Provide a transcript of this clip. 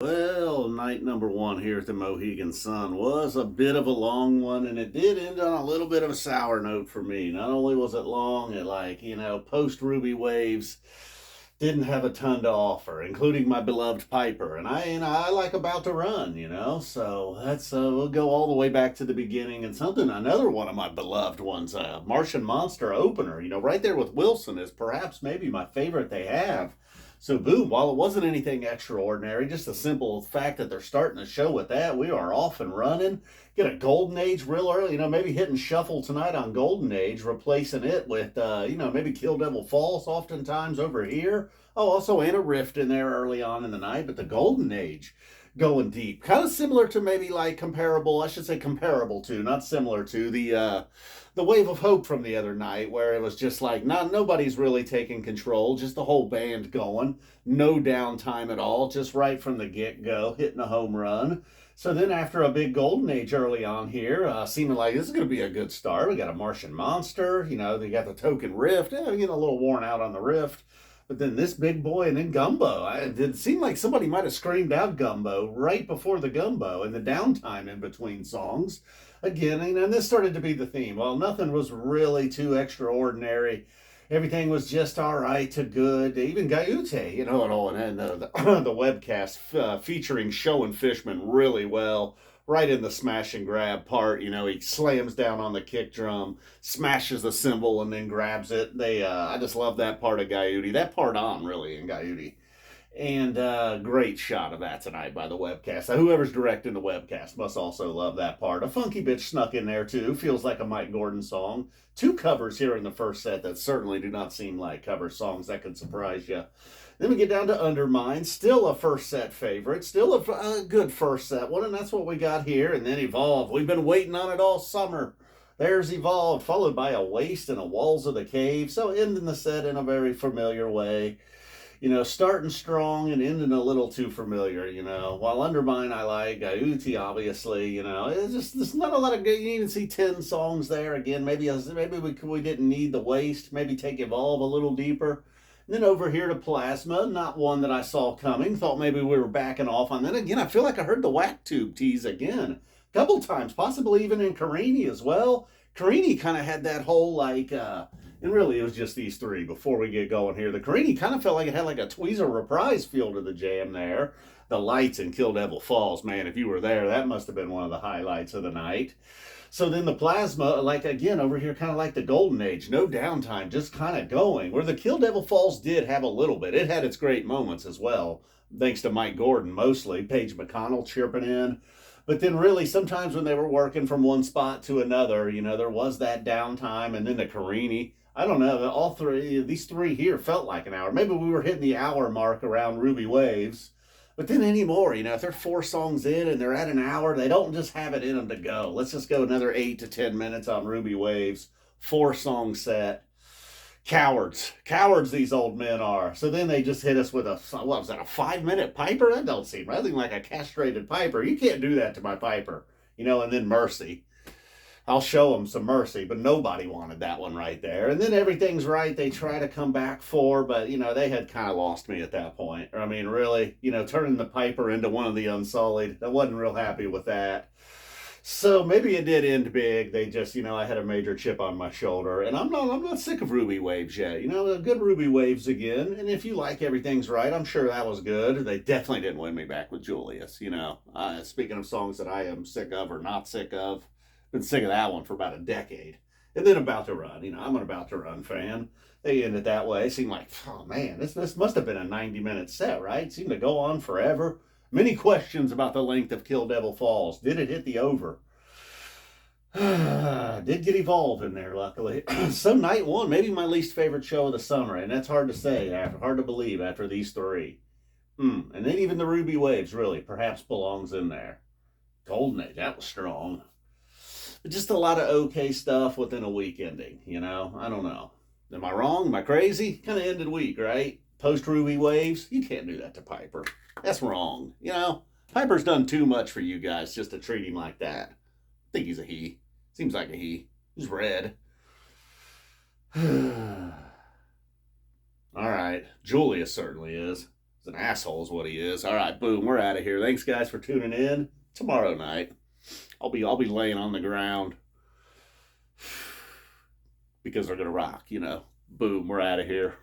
Well, night number one here at the Mohegan Sun was a bit of a long one, and it did end on a little bit of a sour note for me. Not only was it long, it post Ruby Waves didn't have a ton to offer, including my beloved Piper, and I like About to Run, so that's we'll go all the way back to the beginning and another one of my beloved ones, Martian Monster opener, right there with Wilson is perhaps maybe my favorite they have. So, boom, while it wasn't anything extraordinary, just the simple fact that they're starting the show with that, we are off and running. Get a Golden Age real early, maybe hitting shuffle tonight on Golden Age, replacing it with, maybe Kill Devil Falls oftentimes over here. Oh, also, and a Rift in there early on in the night, but the Golden Age going deep. Kind of similar to maybe like comparable, I should say comparable to, not similar to the Wave of Hope from the other night, where it was just like nobody's really taking control, just the whole band going, no downtime at all, just right from the get-go, hitting a home run. So then after a big Golden Age early on here, seeming like this is going to be a good start. We got a Martian Monster, they got the Token Rift, getting a little worn out on the Rift. But then this big boy and then Gumbo. It seemed like somebody might have screamed out Gumbo right before the Gumbo and the downtime in between songs. Again, and this started to be the theme. Well, nothing was really too extraordinary. Everything was just all right to good. Even Guyute, and the webcast featuring Show and Fishman really well. Right in the smash and grab part, he slams down on the kick drum, smashes the cymbal, and then grabs it. I just love that part of Guyute. That part on really in Guyute. And great shot of that tonight by the webcast. Whoever's directing the webcast must also love that part. A funky bitch snuck in there too. Feels like a Mike Gordon song. Two covers here in the first set that certainly do not seem like cover songs. That could surprise you. Then we get down to Undermind. Still a first set favorite. Still a good first set one. And that's what we got here. And then Evolve. We've been waiting on it all summer. There's Evolved, followed by a Waste and a Walls of the Cave. So ending the set in a very familiar way, starting strong and ending a little too familiar, While Undermine I like, Guyute obviously, it's just there's not a lot of good. You even see 10 songs there again. Maybe we didn't need the Waste. Maybe take Evolve a little deeper. And then over here to Plasma, not one that I saw coming. Thought maybe we were backing off on. Then again, I feel like I heard the Whack Tube tease again, a couple times, possibly even in Carini as well. Carini kind of had that whole and really, it was just these three before we get going here. The Carini kind of felt like it had like a Tweezer reprise feel to the jam there. The lights in Kill Devil Falls, man, if you were there, that must have been one of the highlights of the night. So then the Plasma, like again, over here, kind of like the Golden Age, no downtime, just kind of going. Where the Kill Devil Falls did have a little bit. It had its great moments as well, thanks to Mike Gordon mostly. Paige McConnell chirping in. But then, really, sometimes when they were working from one spot to another, there was that downtime. And then the Carini, I don't know, these three here felt like an hour. Maybe we were hitting the hour mark around Ruby Waves. But then anymore, if they're 4 songs in and they're at an hour, they don't just have it in them to go. Let's just go another 8 to 10 minutes on Ruby Waves, 4-song set. Cowards these old men are. So then they just hit us with what was that, a 5-minute Piper? That don't seem right. I think like a castrated Piper. You can't do that to my Piper. And then Mercy. I'll show them some mercy, but nobody wanted that one right there. And then Everything's Right, they try to come back for, but, they had kind of lost me at that point. I mean, really, turning the Piper into one of the Unsullied, I wasn't real happy with that. So maybe it did end big. They just, I had a major chip on my shoulder, and I'm not sick of Ruby Waves yet. Good Ruby Waves again. And if you like Everything's Right, I'm sure that was good. They definitely didn't win me back with Julius. Speaking of songs that I am sick of or not sick of, been sick of that one for about a decade. And then About to Run. I'm an About to Run fan. They end it that way. It seemed like, oh man, this must have been a 90-minute set, right? It seemed to go on forever. Many questions about the length of Kill Devil Falls. Did it hit the over? Did get Evolved in there, luckily. So night one, maybe my least favorite show of the summer, and that's hard to say, hard to believe after these three. And then even the Ruby Waves, really, perhaps belongs in there. Golden Age, that was strong. But just a lot of okay stuff within a week ending, I don't know. Am I wrong? Am I crazy? Kind of ended week, right? Post Ruby Waves, you can't do that to Piper. That's wrong. Piper's done too much for you guys just to treat him like that. I think he's a he. Seems like a he. He's red. All right. Julius certainly is. It's an asshole is what he is. All right, boom, we're out of here. Thanks, guys, for tuning in. Tomorrow night, I'll be laying on the ground because they're gonna rock. Boom, we're out of here.